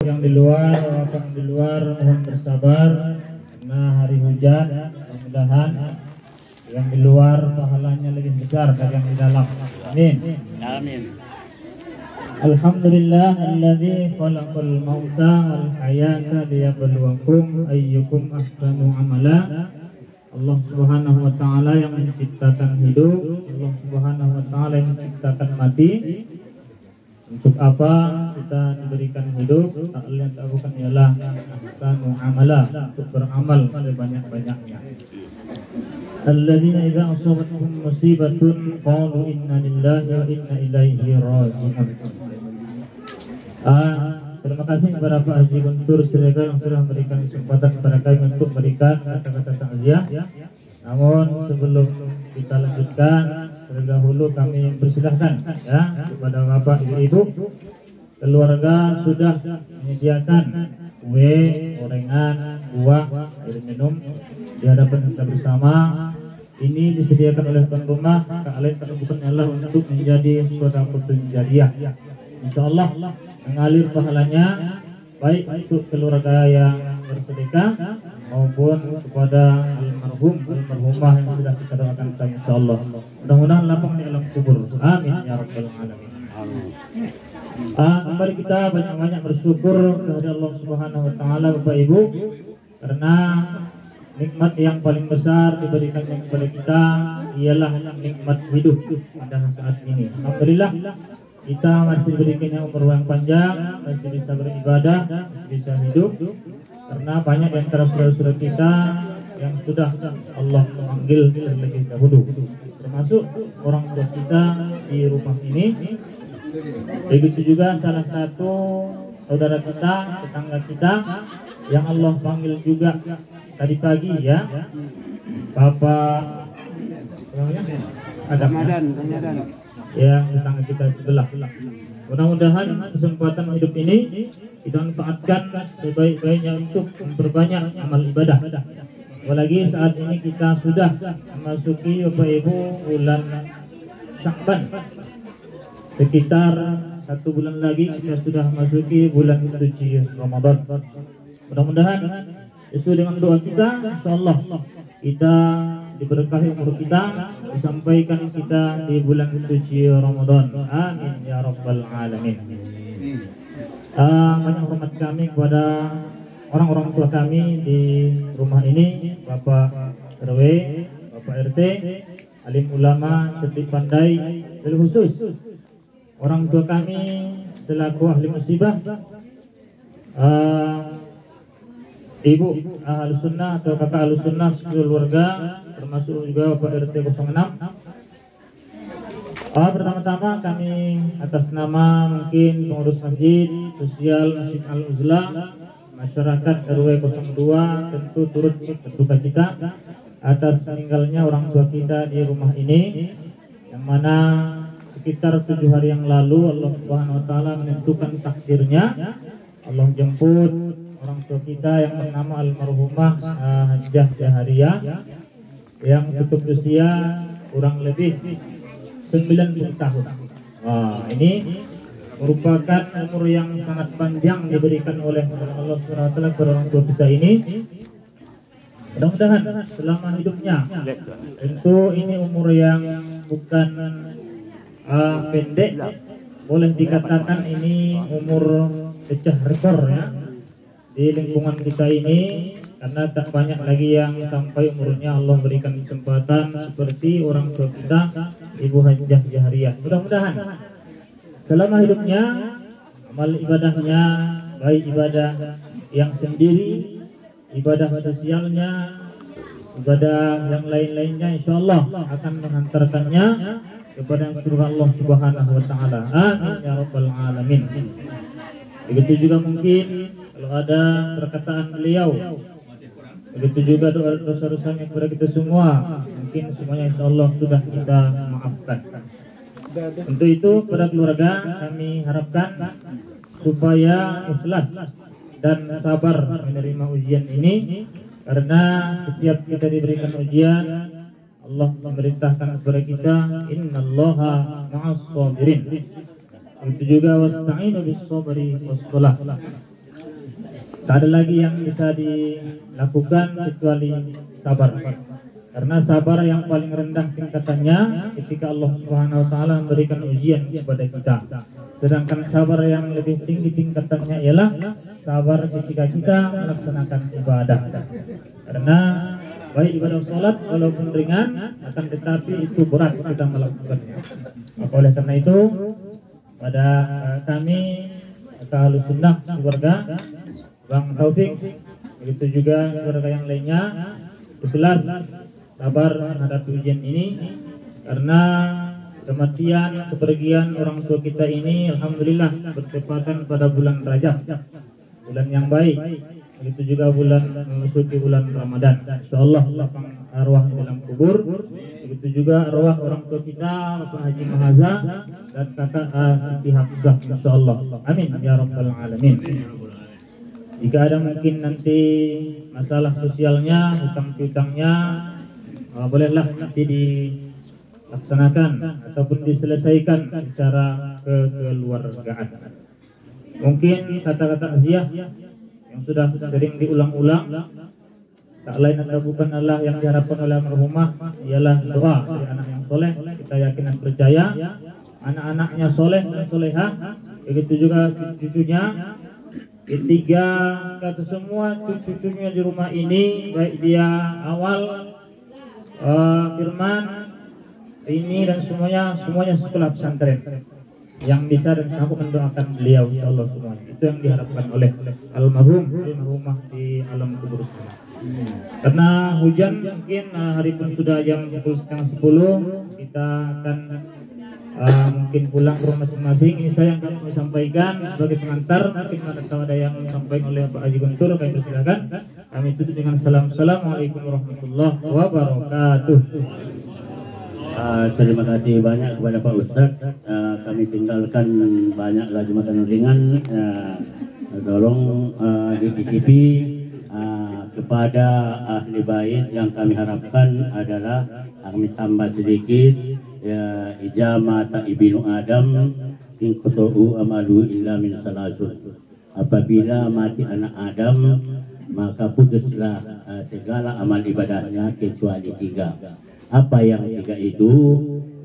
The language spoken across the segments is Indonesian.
Yang di luar, orang di luar mohon bersabar karena hari hujan. Mudah-mudahan yang di luar pahalanya lebih besar dari yang di dalam. Amin. Amin. Alhamdulillah alladzi khalaqal mauta wal hayata liyabluwakum ayyukum ahsanu amala. Allah Subhanahu wa taala yang menciptakan hidup, Allah Subhanahu wa taala yang menciptakan mati. Untuk apa kita diberikan hidup? Tak lain tak bukan ialah ahsanu amala, untuk beramal sebanyak-banyaknya. Alladzina idza asabatuhum musibatun qalu inna lillahi wa inna ilaihi raji'un. Terima kasih kepada Pak Haji Guntur Siregar yang sudah memberikan kesempatan kepada kami untuk memberikan kata-kata takziah. Namun sebelum kita lanjutkan, terlebih dahulu kami persilahkan ya kepada Bapak Ibu, keluarga sudah menyediakan kue, gorengan, buah, air minum di hadapan kita bersama. Ini disediakan oleh tuan rumah, tak lain tak bukan Allah untuk menjadi sedekah jariah. Insyaallah mengalir pahalanya baik untuk keluarga yang bersedekah maupun kepada almarhumah yang sudah kita doakan insyaallah. Mudah-mudahan lapang di alam kubur. Amin ya rabbal alamin. Amin. Kembali kita banyak-banyak bersyukur kepada Allah Subhanahu wa taala Bapak Ibu, karena nikmat yang paling besar diberikan kepada kita ialah nikmat hidup pada saat ini. Alhamdulillah kita masih diberikan umur yang panjang, masih bisa beribadah, masih bisa hidup, karena banyak di antara saudara-saudara kita yang sudah Allah memanggil lebih dahulu, termasuk orang tua kita di rumah ini. Begitu juga salah satu saudara kita, tetangga kita yang Allah panggil juga tadi pagi ya, Bapak Ramadan. Yang tetangga kita sebelah. Mudah-mudahan kesempatan hidup ini kita manfaatkan sebaik-baiknya untuk memperbanyak amal ibadah. Apalagi saat ini kita sudah memasuki Bapak Ibu bulan Sya'ban. Sekitar 1 bulan lagi kita sudah memasuki bulan suci Ramadan. Mudah-mudahan sesuai dengan doa kita, insyaallah kita diberkahi umur kita, disampaikan kita di bulan suci Ramadan. Amin ya rabbal alamin. Banyak hormat kami kepada orang-orang tua kami di rumah ini, Bapak RW, Bapak RT, alim ulama, cerdik pandai, dan khusus orang tua kami selaku ahli musibah, ibu ahli sunnah atau kakak ahli sunnah keluarga, termasuk juga Bapak RT 06. Pertama-tama kami atas nama mungkin pengurus masjid, sosial Masjid Al-Uzla, masyarakat RW 02 tentu turut berduka cita atas meninggalnya orang tua kita di rumah ini, yang mana sekitar 7 hari yang lalu Allah Subhanahu wa taala menentukan takdirnya. Allah jemput orang tua kita yang bernama almarhumah Hajjah Jahariyah yang tutup usia kurang lebih 90 tahun. Ini merupakan umur yang sangat panjang diberikan oleh Allah Subhanahu wa taala kepada orang tua kita ini. Mudah-mudahan selama hidupnya, tentu ini umur yang bukan pendek, boleh dikatakan ini umur pecah rekor ya di lingkungan kita ini, karena tak banyak lagi yang sampai umurnya Allah berikan kesempatan seperti orang tua kita Ibu Hajjah Jahariyah. Mudah-mudahan selama hidupnya amal ibadahnya, baik ibadah yang sendiri, ibadah sosialnya, ibadah yang lain-lainnya, insyaallah akan menghantarkannya kepada surga Allah Subhanahu wa taala. Amin ya rabbal alamin. Begitu juga mungkin kalau ada perkataan beliau, begitu juga dosa-dosanya kepada kita semua, mungkin semuanya insyaallah sudah kita maafkan. Untuk itu pada keluarga kami harapkan supaya ikhlas dan sabar menerima ujian ini, karena setiap kita diberikan ujian Allah memerintahkan kepada kita, innallaha ma'as sabirin. Itu juga wasta'inu bis sabri was shalah. Tak ada lagi yang bisa dilakukan kecuali sabar. Karena sabar yang paling rendah tingkatannya ketika Allah Subhanahu wa taala memberikan ujian kepada kita. Sedangkan sabar yang lebih tinggi tingkatannya ialah sabar ketika kita melaksanakan ibadah. Karena baik ibadah sholat walaupun ringan, akan tetapi itu berat kita melakukannya. Maka oleh karena itu pada kami Ahlus Sunnah keluarga Bang Taufik, begitu juga keluarga yang lainnya, ikhlas sabar menghadapi ujian ini, karena kematian kepergian orang tua kita ini alhamdulillah bertepatan pada bulan Rajab, bulan yang baik. Begitu juga bulan memasuki bulan Ramadan. Insyaallah lapang arwah di dalam kubur. Begitu juga arwah orang tua kita Bapak Haji Mahaza dan kakak Siti Hafizah, insyaallah. Amin ya rabbal alamin. Jika ada mungkin nanti masalah sosialnya, hutang-hutangnya, bolehlah nanti dilaksanakan ataupun diselesaikan secara kekeluargaan. Mungkin kata-kata takziah yang sudah sering diulang-ulang, tak lain atau bukan Allah yang diharapkan oleh almarhumah ialah doa dari anak yang soleh. Kita yakin dan percaya anak-anaknya soleh dan solehah, begitu juga cucunya. Ketiga kata semua cucunya di rumah ini, baik dia awal Firman ini dan semuanya sekolah pesantren yang bisa dan sanggup mendoakan beliau insyaallah semuanya. Itu yang diharapkan oleh almarhumah di alam kubur sana. Karena hujan mungkin hari pun sudah jam 10:30, kita akan mungkin pulang ke rumah masing-masing. Ini saya yang kami sampaikan sebagai pengantar. Mungkin ada yang disampaikan oleh Pak Haji Guntur, kami persilakan. Kami tutup dengan salam. Assalamualaikum warahmatullahi wabarakatuh. Terima kasih banyak kepada Pak Ustadz. Kami tinggalkan banyak lagi makanan ringan. Tolong dititipi kepada ahli bait. Yang kami harapkan adalah kami tambah sedikit, ya, ijama ibnu Adam in qata'u amalu illa min salasun. Apabila mati anak Adam, maka putuslah segala amal ibadahnya kecuali 3. Apa yang 3 itu?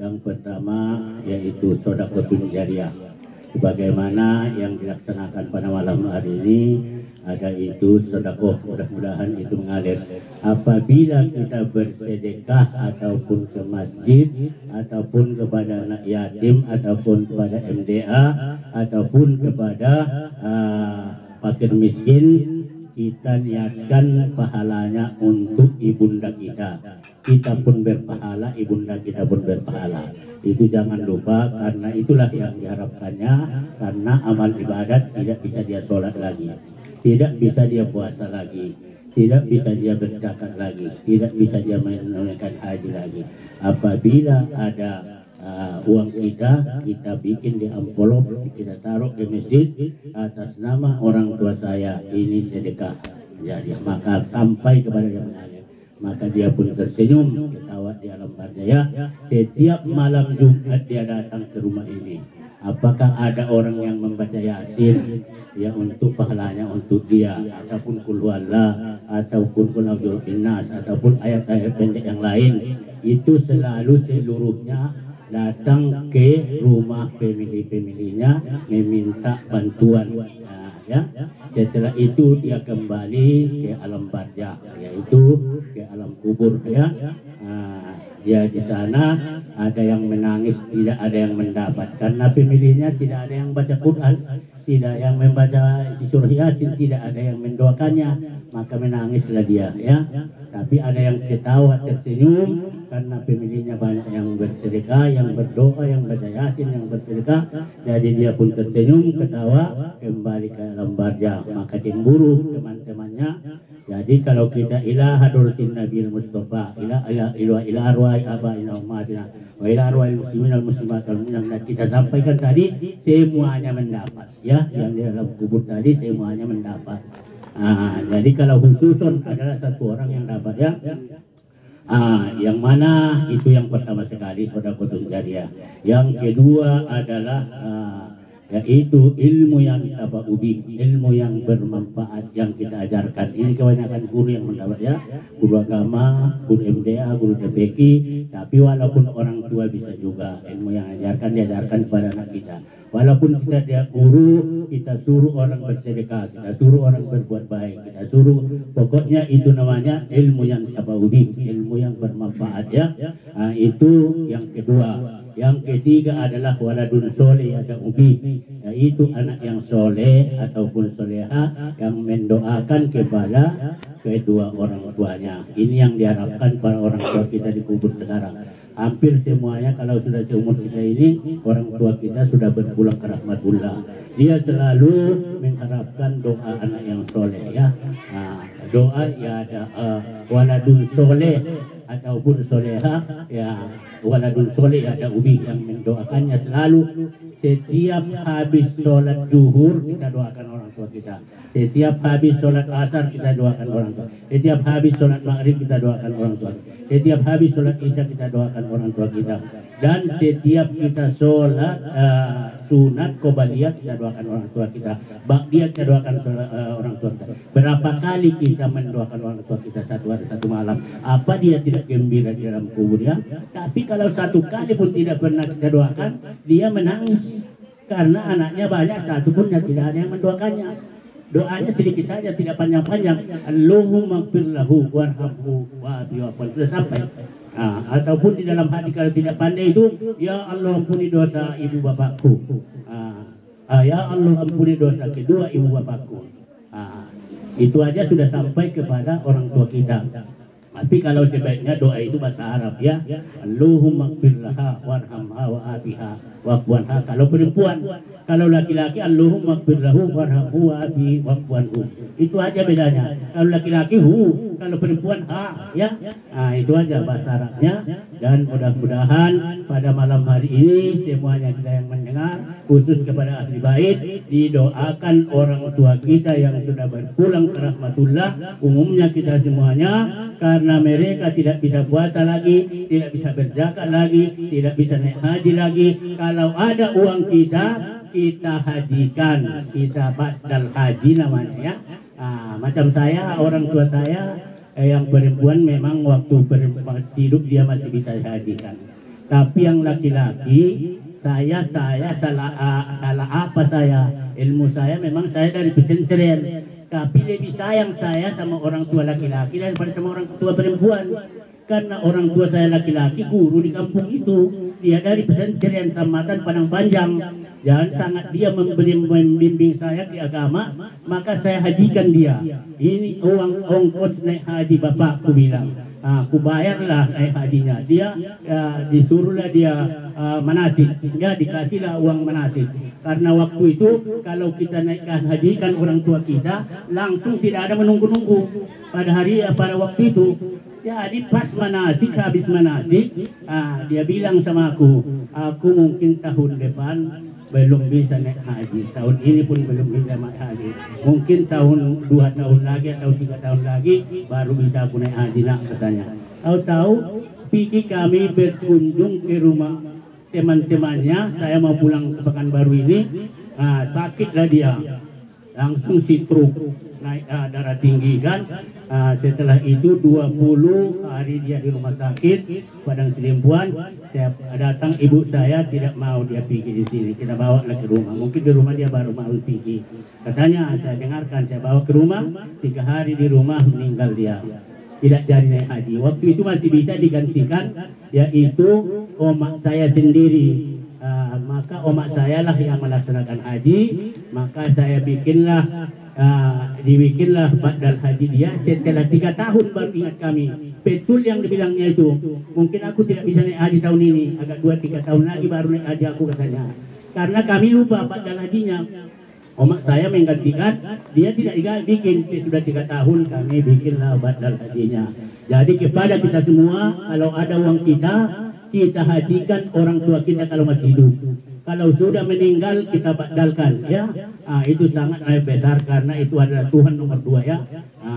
Yang pertama yaitu sedekah jariyah, sebagaimana yang dilaksanakan pada malam hari ini. Ada itu sedekah, mudah-mudahan itu mengalir. Apabila kita bersedekah ataupun ke masjid, ataupun kepada anak yatim, ataupun kepada MDA, ataupun kepada fakir miskin, kita niatkan pahalanya untuk ibunda kita. Kita pun berpahala, ibunda kita pun berpahala. Itu jangan lupa, karena itulah yang diharapkannya. Karena amal ibadat tidak bisa dia sholat lagi, tidak bisa dia puasa lagi, tidak bisa dia berzakat lagi, tidak bisa dia menunaikan haji lagi. Apabila ada uang kita bikin di amplop, kita taruh di masjid atas nama orang tua saya, ini sedekah. Jadi maka sampai kepada yang mengalir, maka dia pun tersenyum, ketawa di alam bardaya. Setiap malam Jumat dia datang ke rumah ini. Apakah ada orang yang membaca Yasin ya untuk pahalanya untuk dia, ataupun Qul huwallah, ataupun Qul a'udzu binnas, ataupun ayat-ayat pendek yang lain, itu selalu seluruhnya datang ke rumah pemilih-pemilihnya meminta bantuan. Ya, setelah itu dia kembali ke alam barzah, yaitu ke alam kubur. Ya, dia di sana ada yang menangis, tidak ada yang mendapat, karena pemilihnya tidak ada yang baca Quran, tidak yang membaca surah Yasin, tidak ada yang mendoakannya, maka menangislah dia. Ya, tapi ada yang ketawa tersenyum karena pemilihnya banyak yang bersedekah, yang berdoa, yang baca Yasin, yang bersedekah. Jadi dia pun tersenyum, ketawa, kembali ke alam barzah. Maka cemburu teman-temannya. Jadi kalau kita ila hadratin Nabi Mustafa, ila arwah abaina umatina, wa ila arwah muslimin al muslimat al mu'minat, kita sampaikan tadi, semuanya mendapat. Ya, yang di dalam kubur tadi semuanya mendapat. Jadi kalau khususon adalah satu orang yang dapat, ya. Yang mana itu yang pertama sekali sedekah jariyah. Yang kedua adalah yaitu ilmu yang tabaubi, ilmu yang bermanfaat yang kita ajarkan. Ini kebanyakan guru yang mendapat ya, guru agama, guru MDA, guru TPQ, tapi walaupun orang tua bisa juga ilmu yang ajarkan diajarkan kepada anak kita. Walaupun kita dia guru, kita suruh orang bersedekah, kita suruh orang berbuat baik, kita suruh, pokoknya itu namanya ilmu yang tabaubi, ilmu yang bermanfaat ya. Nah, itu yang kedua. Yang ketiga adalah waladun soleh ada ubi, yaitu anak yang soleh ataupun soleha yang mendoakan kepada kedua orang tuanya. Ini yang diharapkan para orang tua kita di kubur sekarang. Hampir semuanya kalau sudah seumur kita ini, orang tua kita sudah berpulang ke rahmatullah. Dia selalu mengharapkan doa anak yang soleh ya. Nah, doa ya ada waladun soleh ataupun soleha ya, waladun soleh ada ubi yang mendoakannya selalu. Setiap habis sholat zuhur kita doakan orang tua kita, setiap habis sholat asar kita doakan orang tua, setiap habis sholat maghrib kita doakan orang tua, setiap habis sholat isya kita doakan orang tua kita, dan setiap kita sholat sunat qobliyah kita doakan orang tua kita, ba'diyah kita doakan orang tua kita. Berapa kali kita mendoakan orang tua kita satu hari satu malam? Apa dia tidak gembira di dalam kubur ya? Tapi kalau satu kali pun tidak pernah kita doakan, dia menangis karena anaknya banyak, satu pun tidak ada yang mendoakannya. Doanya sedikit saja, tidak panjang-panjang. Allahumma ighfir lahu warhamhu wa'afihi wa'fu. Sudah sampai. Nah, ataupun di dalam hati kalau tidak pandai itu, ya Allah ampuni dosa ibu bapakku. Ya Allah ampuni dosa kedua ibu bapakku. Itu aja sudah sampai kepada orang tua kita. Tapi kalau sebaiknya doa itu bahasa Arab ya. Allahumma ighfir laha warhamha wa'afiha wa'fu anha. Kalau perempuan, kalau laki-laki Allahumma ighfir lahu warhamhu wa'afihi wa'fu anhu. Itu aja bedanya. Kalau laki-laki hu, kalau perempuan ha ya. Nah, itu aja bahasa Arabnya. Dan mudah-mudahan pada malam hari ini semuanya kita yang mendengar, khusus kepada ahli bait, didoakan orang tua kita yang sudah berpulang ke rahmatullah, umumnya kita semuanya, karena mereka tidak bisa puasa lagi, tidak bisa berzakat lagi, tidak bisa naik haji lagi. Kalau ada uang kita hajikan, kita badal haji namanya ya. Macam saya, orang tua saya yang perempuan memang waktu hidup dia masih bisa hajikan. Tapi yang laki-laki, saya salah apa saya? Ilmu saya memang saya dari pesantren. Tapi lebih sayang saya sama orang tua laki-laki daripada sama orang tua perempuan. Karena orang tua saya laki-laki guru di kampung itu. Dia dari pesantren Tamatan Padang Panjang. Dan sangat dia membimbing saya di agama. Maka saya hajikan dia. Ini uang ongkos naik haji bapakku bilang. Aku bayarlah naik hajinya. Dia disuruhlah dia manasik. Ya, dikasihlah uang manasik. Karena waktu itu kalau kita naikkan hajikan orang tua kita, langsung tidak ada menunggu-nunggu pada waktu itu. Jadi pas manasik, habis manasik, dia bilang sama aku mungkin tahun depan belum bisa naik haji, tahun ini pun belum bisa naik haji, mungkin tahun 2 tahun lagi atau 3 tahun lagi baru bisa aku naik haji nak, katanya. Tahu-tahu pergi kami berkunjung ke rumah teman-temannya, saya mau pulang ke Pekanbaru ini, sakitlah dia, langsung stroke, naik darah tinggi kan. Setelah itu 20 hari dia di rumah sakit Padang Sidempuan. Saya datang, ibu saya tidak mau dia pergi di sini, kita bawa ke rumah. Mungkin di rumah dia baru mau pergi. Katanya saya dengarkan, saya bawa ke rumah, 3 hari di rumah meninggal dia. Tidak jadi naik haji. Waktu itu masih bisa digantikan, yaitu omak saya sendiri. Maka omak saya lah yang melaksanakan haji. Maka saya dibikinlah badal haji dia. Setelah 3 tahun baru ingat kami, betul yang dibilangnya itu. Mungkin aku tidak bisa naik haji tahun ini, agak 2-3 tahun lagi baru naik haji aku, katanya. Karena kami lupa badal hajinya. Omak saya menggantikan, dia tidak bikin. Sudah 3 tahun kami bikinlah badal hajinya. Jadi kepada kita semua, kalau ada uang kita hajikan orang tua kita kalau masih hidup. Kalau sudah meninggal kita batalkan, ya. Itu sangat besar karena itu adalah Tuhan nomor 2, ya.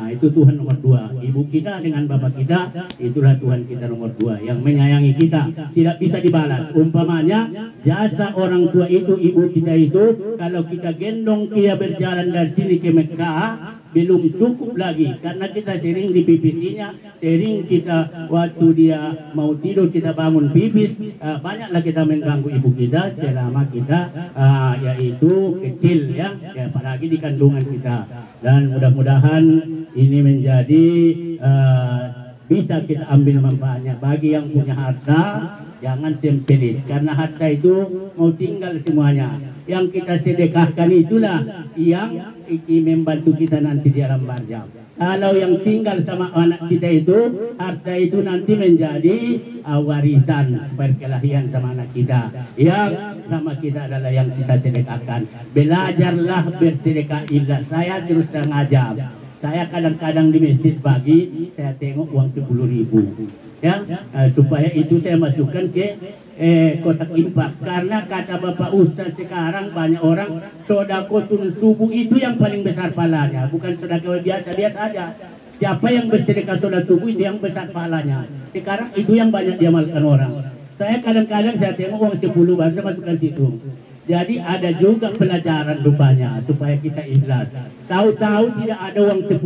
Itu Tuhan nomor 2. Ibu kita dengan bapak kita, itulah Tuhan kita nomor 2 yang menyayangi kita, tidak bisa dibalas. Umpamanya jasa orang tua itu, ibu kita itu, kalau kita gendong dia berjalan dari sini ke Mekah, belum cukup lagi karena kita sering dipipisinya, sering kita waktu dia mau tidur kita bangun pipis, banyaklah kita mengganggu ibu kita selama kita yaitu kecil, ya, apalagi di kandungan kita. Dan mudah-mudahan ini menjadi bisa kita ambil manfaatnya. Bagi yang punya harta jangan sempelit, karena harta itu mau tinggal semuanya. Yang kita sedekahkan itulah yang membantu kita nanti di alam barzakh. Kalau yang tinggal sama anak kita itu, harta itu nanti menjadi warisan perkelahian sama anak kita. Yang sama kita adalah yang kita sedekahkan. Belajarlah bersedekah ikhlas. Saya terus terang aja, saya kadang-kadang di masjid pagi saya tengok uang 10.000, ya, supaya itu saya masukkan ke kotak infak. Karena kata Bapak Ustaz sekarang banyak orang sedekah subuh itu yang paling besar pahalanya, bukan sedekah biasa-biasa aja. Siapa yang bersedekah sholat subuh itu yang besar pahalanya. Sekarang itu yang banyak diamalkan orang. Saya kadang-kadang saya tengok uang 10 baru saya masukkan situ. Jadi ada juga pelajaran rupanya supaya kita ikhlas. Tahu-tahu tidak ada uang 10.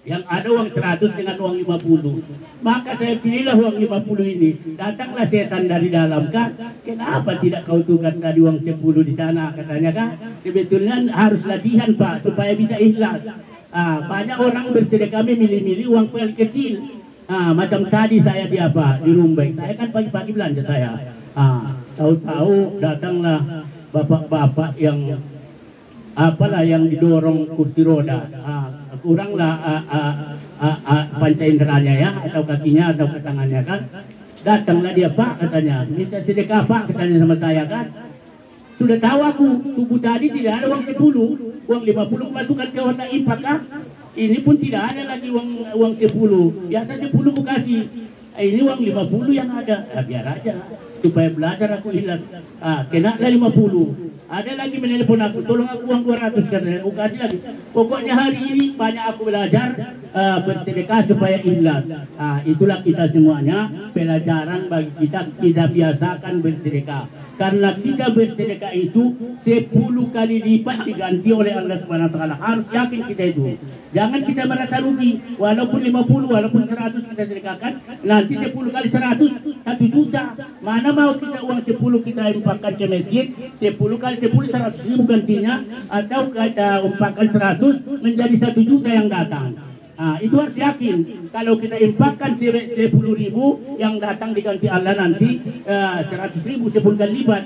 Yang ada uang 100 dengan uang 50. Maka saya pilihlah uang 50 ini. Datanglah setan dari dalam, kan? Kenapa tidak kau tukar tadi uang 10 di sana, katanya, kan? Sebetulnya harus latihan, Pak, supaya bisa ikhlas. Banyak orang bersedekah milih-milih uang paling kecil. Macam tadi saya di Rumbek. Saya kan pagi-pagi belanja saya. Tahu-tahu datanglah bapak-bapak yang yang didorong kursi roda. Kuranglah panca inderanya, ya, atau kakinya atau tangannya, kan. Datanglah dia, Pak, katanya, minta sedekah, Pak, katanya sama saya, kan. Sudah tahu aku subuh tadi tidak ada uang 10, uang 50 masukkan ke kotak infak, kan. Ini pun tidak ada lagi uang 10. Biasa 10 aku kasih. Ini uang 50 yang ada. Biar aja supaya belajar aku ikhlas. Kena lah 50. Ada lagi menelpon aku, tolong aku uang 200, katanya, aku kasih lagi. Pokoknya hari ini banyak aku belajar bersedekah supaya ikhlas. Itulah kita semuanya, pelajaran bagi kita biasakan bersedekah. Karena kita bersedekah itu 10 kali lipat diganti oleh Allah Subhanahu wa taala. Harus yakin kita itu. Jangan kita merasa rugi, walaupun 50, walaupun 100 kita sedekahkan, nanti 10 kali 100, 1 juta. Mana mau kita uang 10 kita infakkan ke masjid, 10 kali 10, 100.000 gantinya, atau kita infakkan 100 menjadi 1 juta yang datang. Itu harus yakin. Kalau kita infakkan 10.000 yang datang diganti Allah nanti 100.000, 10 kali lipat.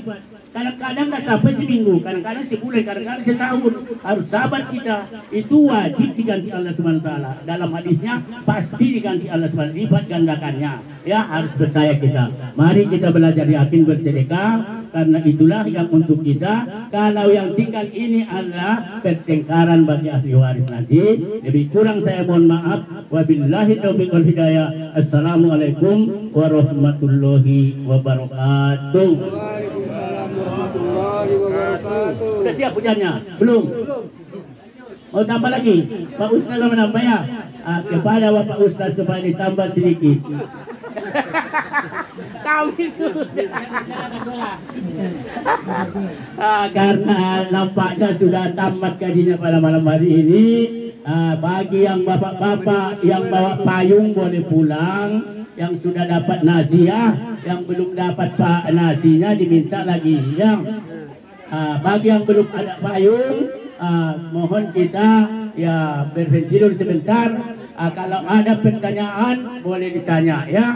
Kadang-kadang nggak sampai seminggu, kadang-kadang sebulan, kadang-kadang setahun. Harus sabar kita. Itu wajib diganti Allah Subhanahu wa taala. Dalam hadisnya pasti diganti Allah Subhanahu wa taala, lipat gandakannya. Ya, harus percaya kita. Mari kita belajar yakin bersedekah, karena itulah yang untuk kita. Kalau yang tinggal ini adalah pertengkaran bagi ahli waris nanti. Lebih kurang saya mohon maaf. Wabillahi taufiq wal hidayah. Assalamualaikum warahmatullahi wabarakatuh. Sudah siap hujannya? Belum? Mau tambah lagi? Pak Ustaz mau menambah, ya? Kepada Bapak Ustaz supaya ditambah sedikit. Kami sudah. Karena nampaknya sudah tamat kajinya pada malam hari ini. Bagi yang bapak-bapak yang bawa payung boleh pulang. Yang sudah dapat nasi, ya, yang belum dapat nasinya diminta lagi, ya. Bagi yang belum ada payung, mohon kita ya berhenti dulu sebentar. Kalau ada pertanyaan boleh ditanya, ya.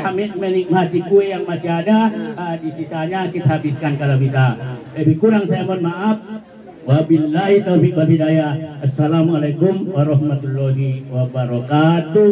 Kami menikmati kue yang masih ada, di sisanya kita habiskan kalau bisa. Lebih kurang saya mohon maaf. Wabillahi taufiq wal hidayah. Assalamualaikum warahmatullahi wabarakatuh.